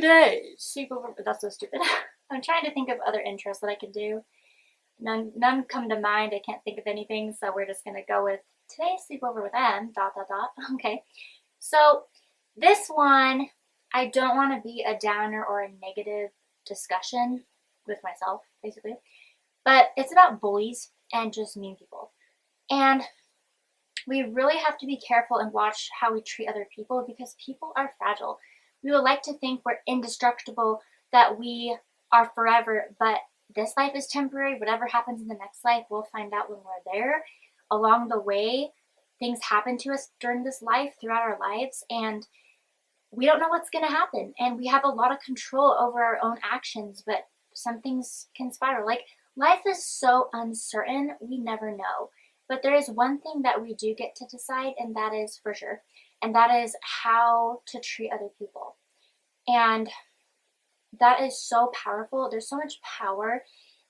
today, sleepover. That's so stupid. I'm trying to think of other intros that I could do. None come to mind. I can't think of anything, so we're just gonna go with today's sleepover with M. ... Okay. So this one, I don't want to be a downer or a negative discussion with myself, basically. But it's about bullies and just mean people. And we really have to be careful and watch how we treat other people because people are fragile. We would like to think we're indestructible, that we are forever, but this life is temporary. Whatever happens in the next life, we'll find out when we're there. Along the way, things happen to us during this life, throughout our lives, and we don't know what's going to happen. And we have a lot of control over our own actions, but some things can spiral. Like, life is so uncertain, we never know. But there is one thing that we do get to decide, and that is for sure, and that is how to treat other people. And that is so powerful. There's so much power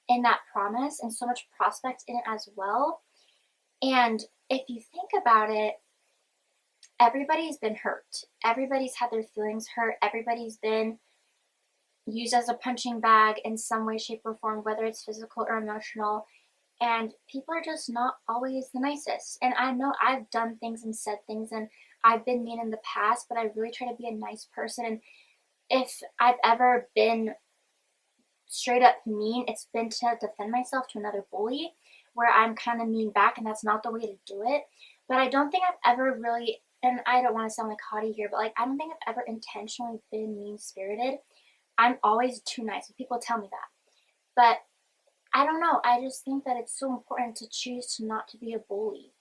in that promise and so much prospect in it as well. And if you think about it, everybody's been hurt. Everybody's had their feelings hurt. Everybody's been used as a punching bag in some way, shape, or form, whether it's physical or emotional. And people are just not always the nicest. And I know I've done things and said things, and I've been mean in the past, but I really try to be a nice person. And if I've ever been straight up mean, it's been to defend myself to another bully, where I'm kind of mean back, and that's not the way to do it. But I don't think I've ever really, and I don't want to sound like haughty here, but like, I don't think I've ever intentionally been mean-spirited. I'm always too nice, and people tell me that. But I don't know, I just think that it's so important to choose to not to be a bully.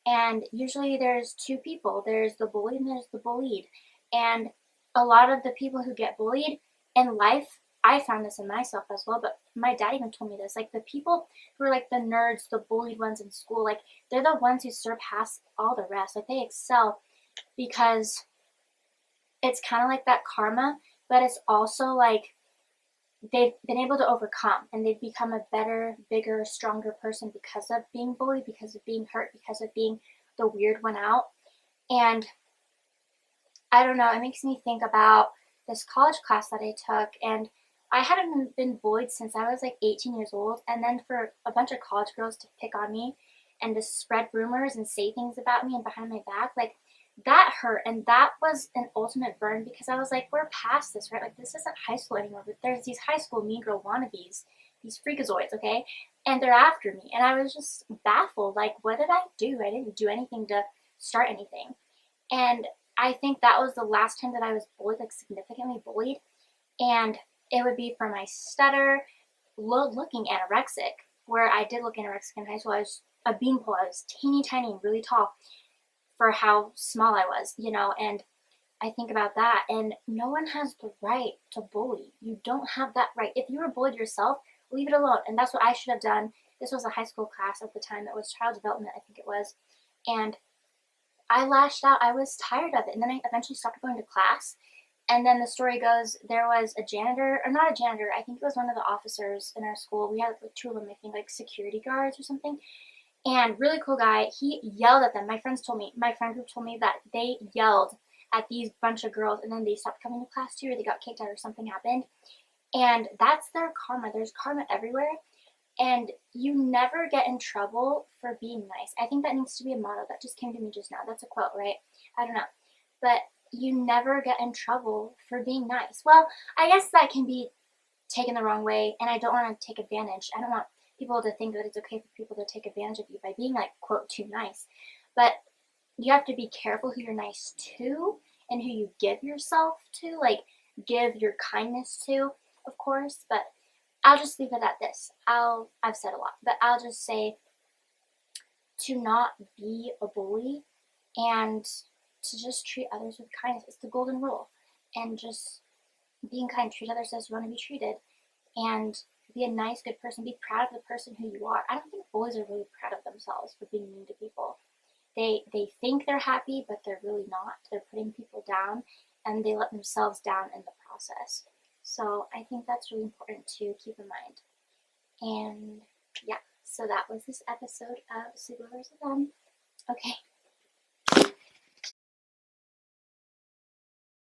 And usually there's two people. There's the bullied and there's the bullied. And a lot of the people who get bullied in life, I found this in myself as well, but my dad even told me this, like, the people who are like the nerds, the bullied ones in school, like, they're the ones who surpass all the rest. Like, they excel because it's kind of like that karma, but it's also like they've been able to overcome, and they've become a better, bigger, stronger person because of being bullied, because of being hurt, because of being the weird one out. And I don't know, it makes me think about this college class that I took, and I hadn't been bullied since I was like 18 years old, and then for a bunch of college girls to pick on me and to spread rumors and say things about me and behind my back, like, that hurt. And that was an ultimate burn because I was like, we're past this, right? Like, this isn't high school anymore, but there's these high school mean girl wannabes, these freakazoids, okay? And they're after me, and I was just baffled. Like, what did I do? I didn't do anything to start anything. And I think that was the last time that I was bullied, like significantly bullied. And it would be for my stutter, looking anorexic, where I did look anorexic in high school. I was a beanpole. I was teeny tiny and really tall for how small I was, you know, and I think about that, and no one has the right to bully. You don't have that right. If you were bullied yourself, leave it alone. And that's what I should have done. This was a high school class at the time. It was child development, I think it was. And I lashed out. I was tired of it. And then I eventually stopped going to class. And then the story goes, there was a janitor, or not a janitor, I think it was one of the officers in our school. We had like two of them, I think, like security guards or something. And really cool guy, he yelled at them. My friend group told me that they yelled at these bunch of girls, and then they stopped coming to class too, or they got kicked out, or something happened. And that's their karma. There's karma everywhere. And you never get in trouble for being nice. I think that needs to be a motto. That just came to me just now. That's a quote, right? I don't know. But you never get in trouble for being nice. Well, I guess that can be taken the wrong way, and I don't want to take advantage. I don't want people to think that it's okay for people to take advantage of you by being, like, quote, too nice. But you have to be careful who you're nice to and who you give yourself to, like, give your kindness to, of course. But I'll just leave it at this. I've said a lot, but I'll just say to not be a bully and to just treat others with kindness. It's the golden rule. And just being kind, treat others as you want to be treated, and be a nice, good person. Be proud of the person who you are. I don't think bullies are really proud of themselves for being mean to people. They think they're happy, but they're really not. They're putting people down, and they let themselves down in the process. So I think that's really important to keep in mind. And yeah, so that was this episode of Sleepovers with Them. Okay,